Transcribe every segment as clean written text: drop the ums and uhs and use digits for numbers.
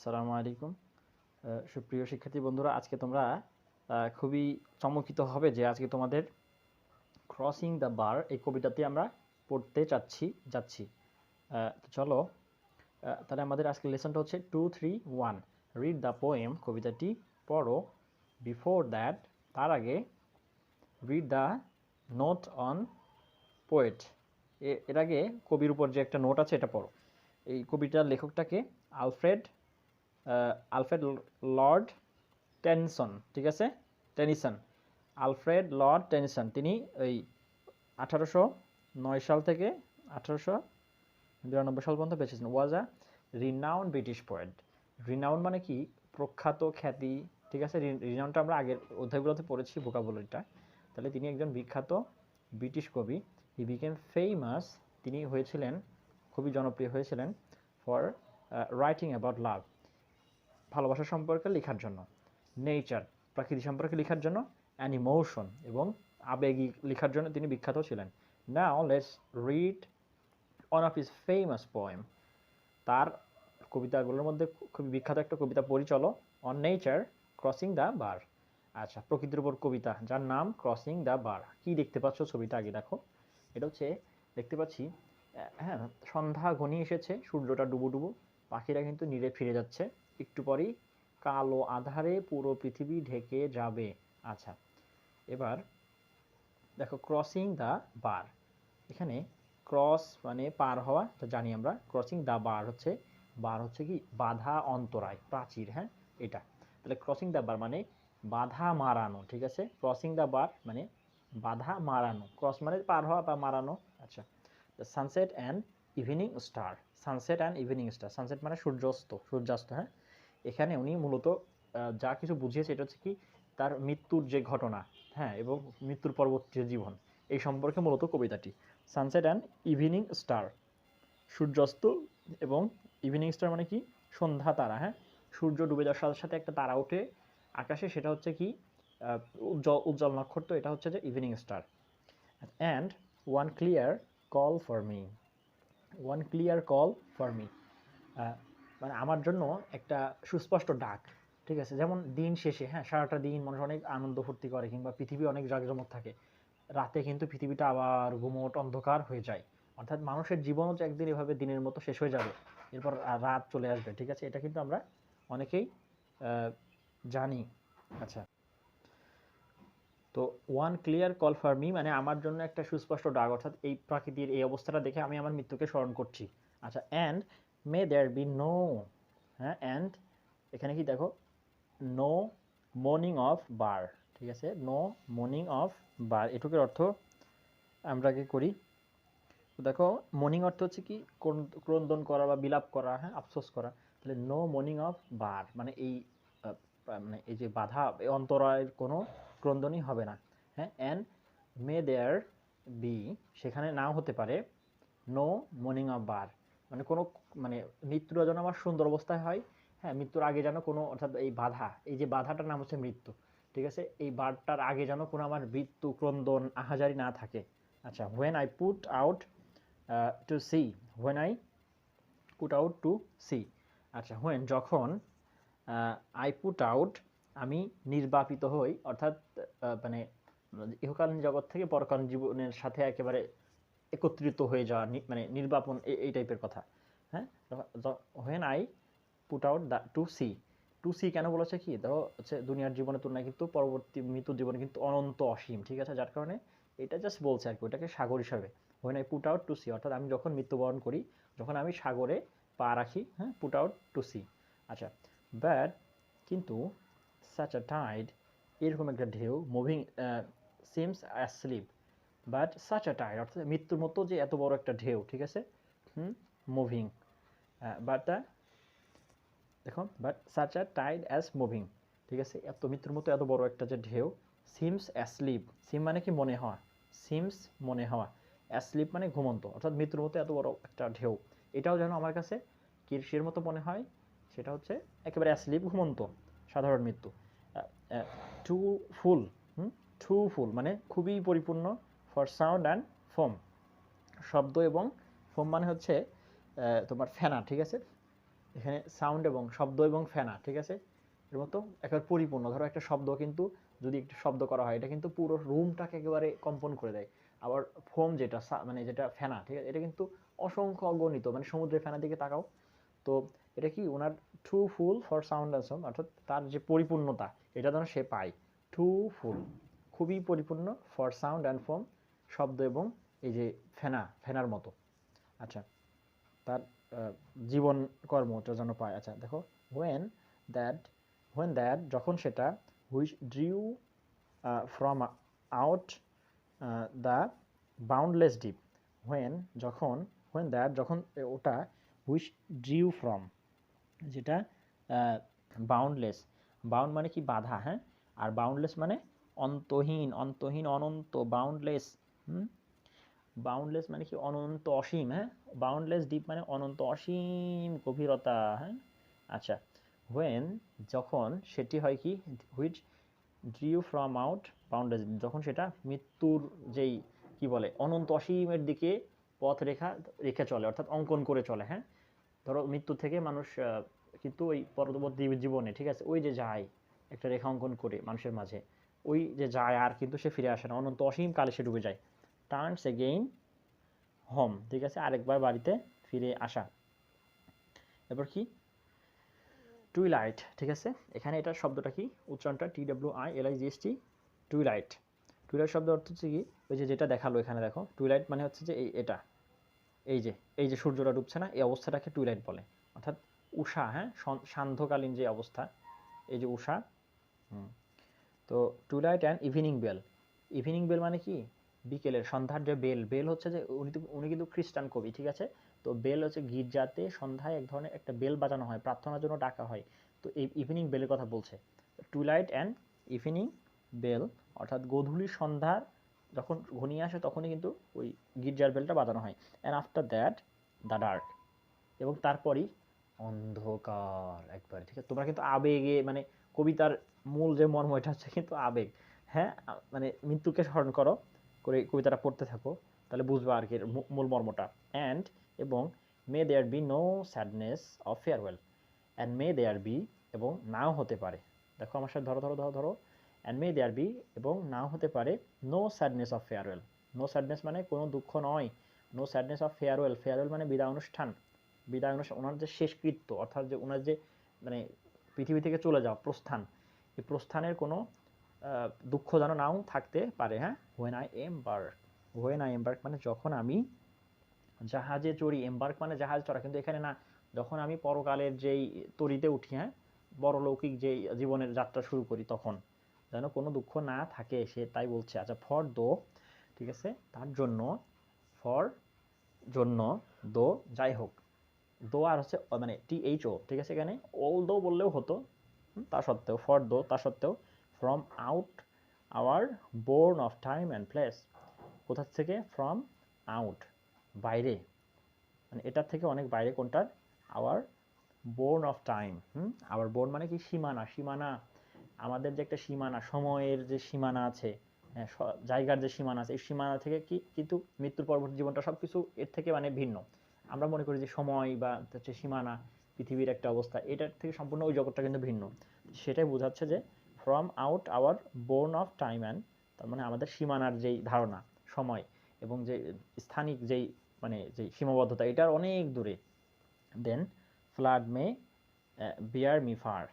আসসালামু আলাইকুম। সুপ্রিয় শিক্ষার্থী বন্ধুরা, আজকে তোমরা খুবই চমকিত হবে যে আজকে তোমাদের ক্রসিং দ্য বার এই কবিতাটি আমরা পড়তে যাচ্ছি। তো চলো, তাহলে আমাদের আজকের লেসনটা হচ্ছে 2-3-1 রিড দ্য পোয়েম। কবিতাটি পড়ো। বিফোর দ্যাট, তার আগে read the note on poet, এর আগে কবির উপর যে একটা নোট আছে এটা পড়ো। এই কবিতার লেখকটাকে আলফ্রেড আলফ্রেড লর্ড টেনিসন, ঠিক আছে, টেনিসন, আলফ্রেড লর্ড টেনিসন। তিনি ওই 1809 সাল থেকে 1892 সাল পর্যন্ত বেঁচেছেন। ওয়াজ আ রিনাউন্ড ব্রিটিশ পোয়েট। রিনাউন্ড মানে কি? প্রখ্যাত, খ্যাতি, ঠিক আছে। রিনাউন্ডটা আমরা আগের অধ্যায়গুলোতে পড়েছি, ভোকাবুলারিটা। তাহলে তিনি একজন বিখ্যাত ব্রিটিশ কবি। হি বিকেম ফেমাস, তিনি হয়েছিলেন, খুবই জনপ্রিয় হয়েছিলেন, ফর রাইটিং অ্যাবাউট লাভ, ভালোবাসা সম্পর্কে লেখার জন্য, নেচার, প্রকৃতি সম্পর্কে লেখার জন্য, অ্যান ইমোশন, এবং আবেগিক লেখার জন্য তিনি বিখ্যাত ছিলেন। Now let's read one of his famous poem. তার কবিতাগুলোর মধ্যে খুবই বিখ্যাত একটা কবিতা পড়ি চলো। অন নেচার ক্রসিং দ্য বার। আচ্ছা, প্রকৃতির উপর কবিতা, যার নাম ক্রসিং দ্য বার। কি দেখতে পাচ্ছ ছবিটা আগে দেখো। এটা হচ্ছে, দেখতে পাচ্ছি, হ্যাঁ, সন্ধ্যা ঘনিয়ে এসেছে, সূর্যটা ডুবো ডুবো, পাখিরা কিন্তু নীড়ে ফিরে যাচ্ছে, একটু পরেই কালো আধারে পুরো পৃথিবী ঢেকে যাবে। আচ্ছা, এবার দেখো ক্রসিং দ্য বার। এখানে ক্রস মানে পার হওয়া, তো জানি আমরা। ক্রসিং দ্য বার হচ্ছে কি? বাধা, অন্তরায়, প্রাচীর, হ্যাঁ, এটা। তাহলে ক্রসিং দ্য বার মানে বাধা মারানো, ঠিক আছে। ক্রসিং দ্য বার মানে বাধা মারানো। ক্রস মানে পার হওয়া বা মারানো। আচ্ছা, sunset and evening star. Sunset and evening star, sunset মানে সূর্যাস্ত, হ্যাঁ। এখানে উনি মূলত যা কিছু বুঝিয়েছে এটা হচ্ছে কি, তার মৃত্যুর যে ঘটনা, হ্যাঁ, এবং মৃত্যুর পরবর্তী জীবন, এই সম্পর্কে মূলত কবিতাটি। সানসেট অ্যান্ড ইভিনিং স্টার, সূর্যাস্ত এবং ইভিনিং স্টার মানে কি? সন্ধ্যা তারা, হ্যাঁ। সূর্য ডুবে যাওয়ার সাথে সাথে একটা তারা ওঠে আকাশে, সেটা হচ্ছে কি? উজ্জ্বল নক্ষত্র, এটা হচ্ছে যে evening star. And one clear call for me, one clear call for me, মানে আমার জন্য একটা সুস্পষ্ট ডাক, ঠিক আছে। যেমন দিন শেষে, হ্যাঁ, সারাটা দিন মানুষ অনেক আনন্দ ফুর্তি করে, কিংবা পৃথিবী অনেক জাঁকজমক থাকে, রাতে কিন্তু পৃথিবীটা আবার গুমোট অন্ধকার হয়ে যায়। অর্থাৎ মানুষের জীবনও যে একদিন এভাবে দিনের মতো শেষ হয়ে যাবে, এরপর রাত চলে আসবে, ঠিক আছে। এটা কিন্তু আমরা অনেকেই জানি। আচ্ছা, তো one clear call for me মানে আমার জন্য একটা সুস্পষ্ট ডাক, অর্থাৎ এই প্রকৃতির এই অবস্থাটা দেখে আমি আমার মৃত্যুকে স্মরণ করছি। আচ্ছা, and may there be no, হ্যাঁ, অ্যান্ড এখানে কি দেখো, নো মর্নিং অফ বার, ঠিক আছে। নো মর্নিং অফ বার, এটুকুর অর্থ আমরা কি করি? তো দেখো, মর্নিং অর্থ হচ্ছে কি? ক্রন্দন করা বা বিলাপ করা, হ্যাঁ, আফসোস করা। তাহলে নো মর্নিং অফ বার মানে এই মানে এই যে বাধা, এই অন্তরায়ের কোনো ক্রন্দনই হবে না, হ্যাঁ। অ্যান্ড মে দেয়ার বি, সেখানে নাও হতে পারে, নো মর্নিং অফ বার মানে কোনো, মানে মৃত্যুটা যেন আমার সুন্দর অবস্থায় হয়, হ্যাঁ। মৃত্যুর আগে যেন কোনো, অর্থাৎ এই বাধা, এই যে বাধাটার নাম হচ্ছে মৃত্যু, ঠিক আছে। এই বারটার আগে যেন কোনো আমার মৃত্যু, ক্রন্দন, আহাজারি না থাকে। আচ্ছা, when I put out to sea, when I put out to sea, আচ্ছা, when যখন, I put out আমি নির্বাপিত হই, অর্থাৎ মানে ইহকালীন জগৎ থেকে পরকালীন জীবনের সাথে একেবারে একত্রিত হয়ে যাওয়া, মানে নির্বাপন, এই টাইপের কথা, হ্যাঁ। when I put out to sea, to sea কেন বলেছে কি? ধরো হচ্ছে দুনিয়ার জীবনের তুলনায় কিন্তু পরবর্তী মৃত্যুর জীবনে কিন্তু অনন্ত, অসীম, ঠিক আছে। যার কারণে এটা জাস্ট বলছে আর কি, ওটাকে সাগর হিসাবে। when I put out to sea, অর্থাৎ আমি যখন মৃত্যুবরণ করি, যখন আমি সাগরে পা রাখি, হ্যাঁ, put out to sea। আচ্ছা, বাট কিন্তু, such a tide, এরকম একটা ঢেউ, moving seems asleep, but such a tide অর্থাৎ মৃত্যুর মতো যে এত বড় একটা ঢেউ, ঠিক আছে, মুভিং, বাট দেখো, but such a tide as moving, ঠিক আছে। এত মৃত্যুর মতো এত বড় একটা যে ঢেউ, seems asleep, সিম মানে কি? মনে হওয়া, seems মনে হওয়া, asleep মানে ঘুমন্ত, অর্থাৎ মৃত্যুর মতো এত বড় একটা ঢেউ, এটাও যেন আমার কাছে কিসের মতো মনে হয়? সেটা হচ্ছে একেবারে asleep, ঘুমন্ত, সাধারণ মৃত্যু। টু ফুল, টু ফুল মানে খুবই পরিপূর্ণ, ফর সাউন্ড অ্যান্ড ফোম, শব্দ এবং ফোম মানে হচ্ছে তোমার ফেনা, ঠিক আছে। এখানে সাউন্ড এবং শব্দ এবং ফেনা, ঠিক আছে, এর মতো একেবারে পরিপূর্ণ। ধরো একটা শব্দ কিন্তু যদি একটু শব্দ করা হয় এটা কিন্তু পুরো রুমটাকে একেবারে কম্পন করে দেয়। আবার ফোম যেটা মানে যেটা ফেনা, ঠিক আছে, এটা কিন্তু অসংখ্য অগণিত, মানে সমুদ্রের ফেনার দিকে তাকাও তো এটা কি ওনার too full for sound and sound, অর্থাৎ তার যে পরিপূর্ণতা এটা যেন সে পায়। টু ফুল, খুবই পরিপূর্ণ, ফর সাউন্ড অ্যান্ড ফোম, শব্দ এবং এই যে ফেনার মতো। আচ্ছা, তার জীবন কর্মটা যেন পায়। আচ্ছা দেখো, হোয়েন দ্যাট, যখন সেটা, which drew from out the boundless deep, যখন, যখন ওটা, হুইচ ড্রিউ ফ্রম, যেটা বাউন্ডলেস, বাউন্ড মানে কি বাধা, হ্যাঁ, আর বাউন্ডলেস মানে অন্তহীন, অনন্ত, বাউন্ডলেস। বাউন্ডলেস মানে কি অনন্ত অসীম, হ্যাঁ, বাউন্ডলেস ডিপ মানে অনন্ত অসীম গভীরতা, হ্যাঁ। আচ্ছা, হোয়েন যখন সেটি হয় কি, which drew from out boundless, যখন সেটা মৃত্যুর যেই কি বলে অনন্ত অসীমের দিকে পথ রেখে চলে, অর্থাৎ অঙ্কন করে চলে, হ্যাঁ। ধরো মৃত্যু থেকে মানুষ কিন্তু ওই পরবর্তী জীবনে, ঠিক আছে, ওই যে যায় একটা রেখা অঙ্কন করে মানুষের মাঝে, ওই যে যায় আর কিন্তু সে ফিরে আসে না, অনন্ত অসীম কালে সে ডুবে যায়। টার্নস এগেইন হোম, ঠিক আছে, আরেকবার বাড়িতে ফিরে আসা। এবার কি, টুইলাইট, ঠিক আছে, এখানে এটার শব্দটা কি, উচ্চারণটা TWILIGHT, টুইলাইট। টুইলাইট শব্দ অর্থ হচ্ছে কি, ওই যে যেটা দেখালো এখানে দেখো, টুইলাইট মানে হচ্ছে যে এটা, এই যে সূর্যটা ডুবছে না, এই অবস্থাটাকে টুইলাইট বলে, অর্থাৎ উষা, হ্যাঁ, সান্ধ্যকালীন যে অবস্থা, এই যে উষা। তো twilight and evening bell, evening bell মানে কি, বিকেলের সন্ধ্যার যে বেল, হচ্ছে যে উনি কিন্তু খ্রিস্টান কবি, ঠিক আছে, তো বেল হচ্ছে গির্জাতে সন্ধ্যায় এক ধরনের একটা বেল বাজানো হয়, প্রার্থনার জন্য ডাকা হয়, তো এই ইভিনিং বেলের কথা বলছে। টুইলাইট অ্যান্ড ইভিনিং বেল, অর্থাৎ গধূলি সন্ধ্যার যখন ঘনিয়ে আসে তখনই কিন্তু ওই গির্জার বেলটা বাজানো হয়। And after that the dark, এবং তারপরই অন্ধকার একবার, ঠিক আছে, তোমরা কিন্তু আবেগে, মানে কবিতার মূল যে মর্ম এটা হচ্ছে কিন্তু আবেগ, হ্যাঁ, মানে মৃত্যুকে স্মরণ করে কবিতাটা পড়তে থাকো, তাহলে বুঝবা আর কি মূল মর্মটা। অ্যান্ড এবং, may there be no sadness of farewell, and may there be, এবং নাও হতে পারে, দেখো আমার সাথে ধরো, অ্যান্ড মে দেয়ার বি, এবং নাও হতে পারে, no sadness of farewell, no sadness মানে কোনো দুঃখ নয়, নো স্যাডনেস অফ ফেয়ারওয়েল, মানে বিদায় অনুষ্ঠান, ওনার যে শেষকৃত্য, অর্থাৎ যে ওনার যে মানে পৃথিবী থেকে চলে যাওয়া প্রস্থান, এই প্রস্থানের কোনো দুঃখ যেন নাও থাকতে পারে, হ্যাঁ। হোয়েন আই এম্বার্ক মানে যখন আমি জাহাজে চড়ি, এম্বার্ক মানে জাহাজ চড়া, কিন্তু এখানে না, যখন আমি পরকালের যেই তরিতে উঠি, হ্যাঁ, পরলৌকিক যেই জীবনের যাত্রা শুরু করি, তখন যেন কোনো দুঃখ না থাকে, সে তাই বলছে। আচ্ছা, ফর দো, ঠিক আছে, তার জন্য, ফর জন্য, দো যাই হোক, দো আর হচ্ছে মানে THO, ঠিক আছে, এখানে অল দো বললেও হতো, তা সত্ত্বেও, ফর দো তা সত্ত্বেও, from out our bourne of time and place, কোথা থেকে, ফ্রম আউট বাইরে, মানে এটার থেকে অনেক বাইরে, কোনটার, our bourne of time, our bourne মানে কি, সীমানা, আমাদের যে একটা সীমানা, সময়ের যে সীমানা আছে, হ্যাঁ, জায়গার যে সীমানা আছে, এই সীমানা থেকে কি কিন্তু মৃত্যুর পরবর্তী জীবনটা সব কিছু এর থেকে মানে ভিন্ন। আমরা মনে করি যে সময় বা হচ্ছে সীমানা, পৃথিবীর একটা অবস্থা, এটার থেকে সম্পূর্ণ ওই জগৎটা কিন্তু ভিন্ন। সেটাই বোঝাচ্ছে যে from out our bourne of time and, তার মানে আমাদের সীমানার যেই ধারণা, সময় এবং যে স্থানিক যেই মানে যেই সীমাবদ্ধতা, এটার অনেক দূরে। Then flood may bear me far,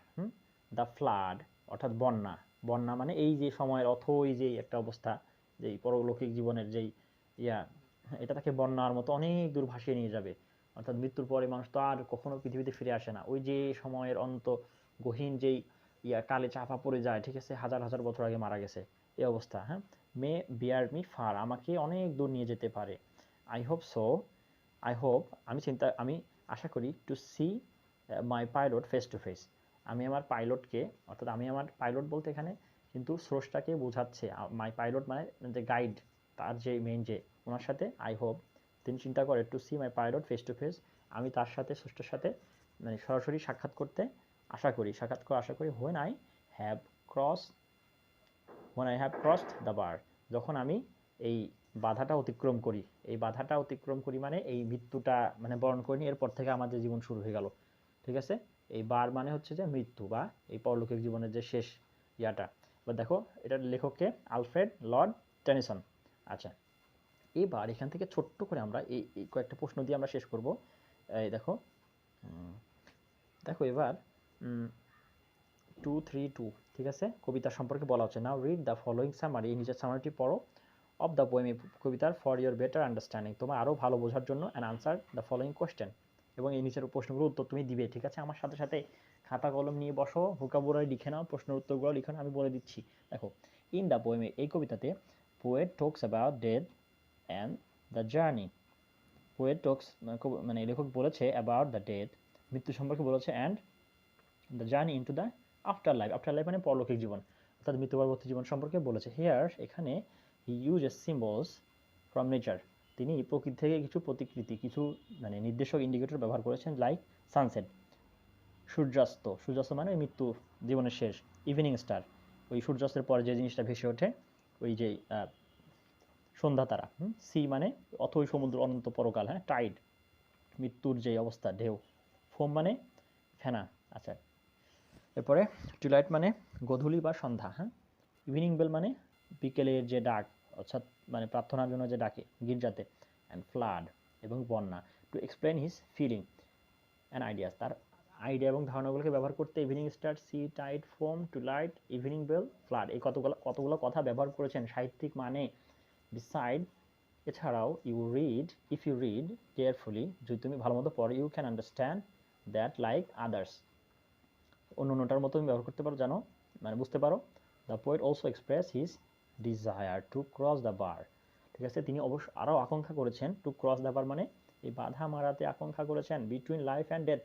the flood অর্থাৎ বন্যা, মানে এই যে সময়ের অথই যেই একটা অবস্থা, যেই পরলৌকিক জীবনের যেই ইয়া, এটা তাকে বন্যার মতো অনেক দূর ভাসিয়ে নিয়ে যাবে, অর্থাৎ মৃত্যুর পরে মানুষ তো আর কখনো পৃথিবীতে ফিরে আসে না, ওই যে সময়ের গহীন যেই কালে চাপা পড়ে যায়, ঠিক আছে, হাজার হাজার বছর আগে মারা গেছে, এই অবস্থা, হ্যাঁ। মে বিয়ার মি ফার, আমাকে অনেক দূর নিয়ে যেতে পারে। আই হোপ সো, আমি আশা করি, to see my pilot face to face, আমি আমার পাইলটকে, অর্থাৎ আমি আমার পাইলট বলতে এখানে কিন্তু স্রষ্টাকে বোঝাচ্ছে, মাই পাইলট মানে যে গাইড, তার যে মেইন যে, ওনার সাথে আই হোপ, তিনি চিন্তা করে, to see my pilot face to face, আমি তার সাথে, স্রষ্টার সাথে মানে সরাসরি সাক্ষাৎ করতে আশা করি, have cross when I have crossed the bar, যখন আমি এই বাধাটা অতিক্রম করি, মানে এই মৃত্যুটা মানে বরণ করিনি, এরপর থেকে আমাদের জীবন শুরু হয়ে গেল, ঠিক আছে। এই বার মানে হচ্ছে যে মৃত্যু বা এই পরলৌকিক জীবনের যে শেষ ইয়াটা। এবার দেখো এটার লেখককে আলফ্রেড লর্ড টেনিসন। আচ্ছা, এবার এখান থেকে ছোট্ট করে আমরা এই কয়েকটা প্রশ্ন দিয়ে আমরা শেষ করব। এই দেখো দেখো এবার 232, ঠিক আছে, কবিতা সম্পর্কে বলা হচ্ছে। Now read the following summary, এই নিচের সামারিটি পড়ো, অফ দ্য পোয়েম, এই কবিতার, ফর ইয়োর বেটার আন্ডারস্ট্যান্ডিং, তোমার আরও ভালো বোঝার জন্য, and answer the following question, এবং এই নিচের প্রশ্নগুলোর উত্তর তুমি দিবে, ঠিক আছে। আমার সাথে সাথে খাতা কলম নিয়ে বসো, ভোকাবুলারি লিখে নাও, প্রশ্নের উত্তরগুলো লিখে নাও, আমি বলে দিচ্ছি। দেখো, ইন দ্য পোয়েমে, এই কবিতাতে, poet talks about death and the journey. Poet talks মানে লেখক বলেছে অ্যাবাউট দ্য ডেথ, মৃত্যু সম্পর্কে বলেছে, and the journey into the afterlife, afterlife মানে পরলৌকিক জীবন, অর্থাৎ মৃত্যু পরবর্তী জীবন সম্পর্কে বলেছে। হিয়ার, এখানে, হি ইউজেস সিম্বলস ফ্রম নেচার, তিনি প্রকৃতি থেকে কিছু প্রতিকৃতি, কিছু মানে নির্দেশক ইন্ডিকেটর ব্যবহার করেছেন, লাইক সানসেট, সূর্যাস্ত, সূর্যাস্ত মানে মৃত্যু জীবনের শেষ, ইভিনিং স্টার, ওই সূর্যাস্তের পরে যে জিনিসটা ভেসে ওঠে, ওই যে সন্ধ্যা তারা, সি মানে অথই সমুদ্র অনন্ত পরকাল, হ্যাঁ, টাইড মৃত্যুর যে অবস্থা, ঢেউ, ফোম মানে ফেনা। আচ্ছা, এরপরে টুইলাইট মানে গোধূলি বা সন্ধ্যা, হ্যাঁ, ইভিনিং বেল মানে বিকেলের যে ডাক, অর্থাৎ মানে প্রার্থনার জন্য যে ডাকে গির্জাতে, অ্যান্ড ফ্লাড এবং বন্যা, to explain his feeling and ideas, তার আইডিয়া এবং ধারণাগুলোকে ব্যবহার করতে evening star, sea, tide, foam, twilight, evening bell, flood, এই কতগুলো কথা ব্যবহার করেছেন সাহিত্যিক মানে। বিসাইড, এছাড়াও, ইফ ইউ রিড কেয়ারফুলি, যদি তুমি ভালো মতো পড়ো, you can understand that like others, অন্যটার মতো তুমি ব্যবহার করতে পারো, জানো মানে বুঝতে পারো। The poet also express his desire to cross the bar, ঠিক আছে, তিনি অবশ্য আরও আকাঙ্ক্ষা করেছেন, টু ক্রস দ্য বার মানে এই বাধা মারাতে আকাঙ্ক্ষা করেছেন, বিটুইন লাইফ অ্যান্ড ডেথ,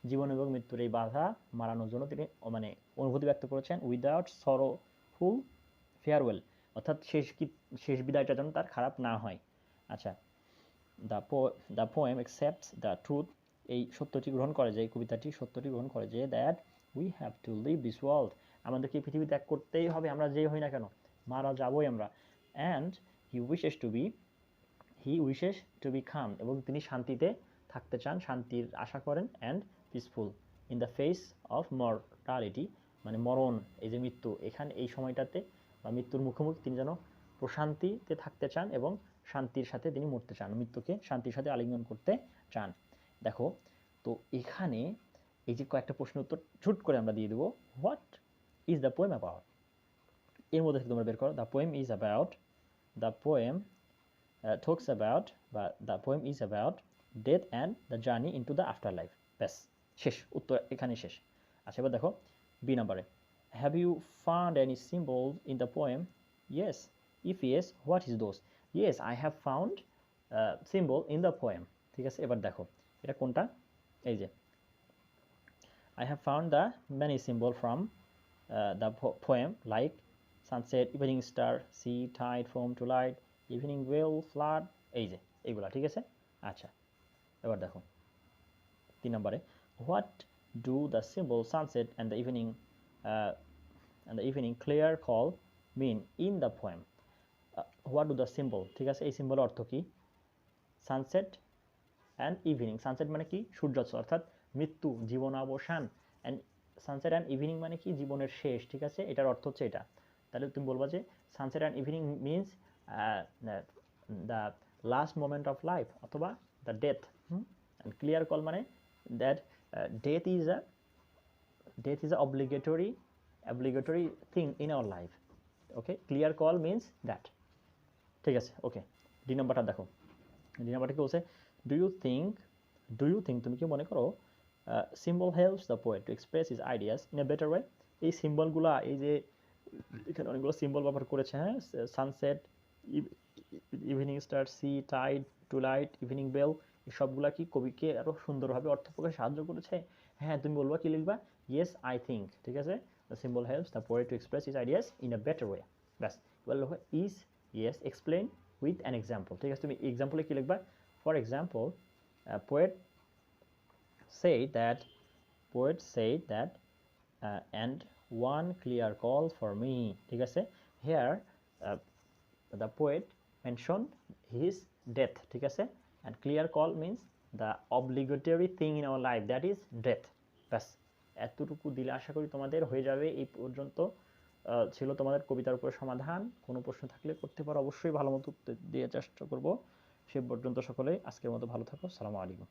জীবন এবং মৃত্যুর এই বাধা মারানোর জন্য তিনি মানে অনুভূতি ব্যক্ত করেছেন, উইদাউট সরোফুল ফেয়ারওয়েল, অর্থাৎ শেষ বিদায়টা যেন তার খারাপ না হয়। আচ্ছা, the poem accepts the truth, এই সত্যটি গ্রহণ করে, যে এই কবিতাটি সত্যটি গ্রহণ করে যে, that we have to leave this world, আমাদেরকে এই পৃথিবী ত্যাগ করতেই হবে, আমরা যেই হই না কেন মারা যাবই আমরা, and he wishes to be calm, এবং তিনি শান্তিতে থাকতে চান, শান্তির আশা করেন, and peaceful in the face of mortality, মানে মরণ, এই যে মৃত্যু, এখানে এই সময়টাতে বা মৃত্যুর মুখোমুখি তিনি যেন প্রশান্তিতে থাকতে চান এবং শান্তির সাথে তিনি মরতে চান, মৃত্যুকে শান্তির সাথে আলিঙ্গন করতে চান। দেখো, তো এখানে এই যে কয়েকটা প্রশ্নের উত্তর ঝুট করে আমরা দিয়ে দেবো। What is the poem about, এর মধ্যে থেকে তোমরা বের করো। The poem is about, the poem talks about, বা the poem is about death and the journey into the afterlife, ব্যাস শেষ, উত্তর এখানে শেষ। আচ্ছা, এবার দেখো বি নাম্বারে, have you found any symbol in the poem, yes, if yes, what is those, yes I have found symbol in the poem, ঠিক আছে। এবার দেখো এটা কোনটা, এই যে I have found the many symbol from the poem, like sunset, evening star, sea, tide, foam to light, evening whale, flood, এই যে এইগুলা, ঠিক আছে। আচ্ছা, এবার দেখো 3 নম্বরে, what do the symbol sunset and the evening clear call mean in the poem? What do the symbol, ঠিক আছে, এই সিম্বলের অর্থ কি? সানসেট অ্যান্ড ইভিনিং, সানসেট মানে কি সূর্যাস্ত, অর্থাৎ মৃত্যু, জীবনাবসান, অ্যান্ড সানসেট অ্যান্ড ইভিনিং মানে কি জীবনের শেষ, ঠিক আছে, এটার অর্থ হচ্ছে এটা। তাহলে তুমি বলবা যে sunset and evening means the last moment of life, অথবা the death, and clear call মানে that death is a obligatory thing in our life, okay, clear call means that, ঠিক আছে, ওকে। ডি নাম্বারটা দেখো, ডি নাম্বারটা কি বলছে, ডু ইউ থিঙ্ক, তুমি কি মনে করো, symbol helps the poet to express his ideas in a better way, এই সিম্বলগুলা, এই যে এখানে অনেকগুলো সিম্বল ব্যবহার করেছে, হ্যাঁ, sunset, evening star, sea, tide, twilight, evening bell, এই সবগুলা কি কবিকে আরও সুন্দরভাবে অর্থ প্রকাশে সাহায্য করেছে? হ্যাঁ, তুমি বলবা, কি লিখবা, ইয়েস আই থিঙ্ক, ঠিক আছে, the symbol helps the poet to express his ideas in a better way, ব্যাস। এবার লিখো is, yes, explain with an example, ঠিক আছে, তুমি এক্সাম্পলে কি লিখবা, for example, poet said that and one clear call for me, ঠিক আছে, here the poet mentioned his death, ঠিক আছে, and clear call means the obligatory thing in our life, that is death, ব্যাস, এতটুকু দিলে আশা করি তোমাদের হয়ে যাবে। এই পর্যন্ত ছিল তোমাদের কবিতার উপর সমাধান। কোনো প্রশ্ন থাকলে করতে পারো, অবশ্যই ভালো মতো উত্তর দিয়ে চেষ্টা করব। সে পর্যন্ত সকলে আজকের মতো ভালো থাকো। সালামু আলাইকুম।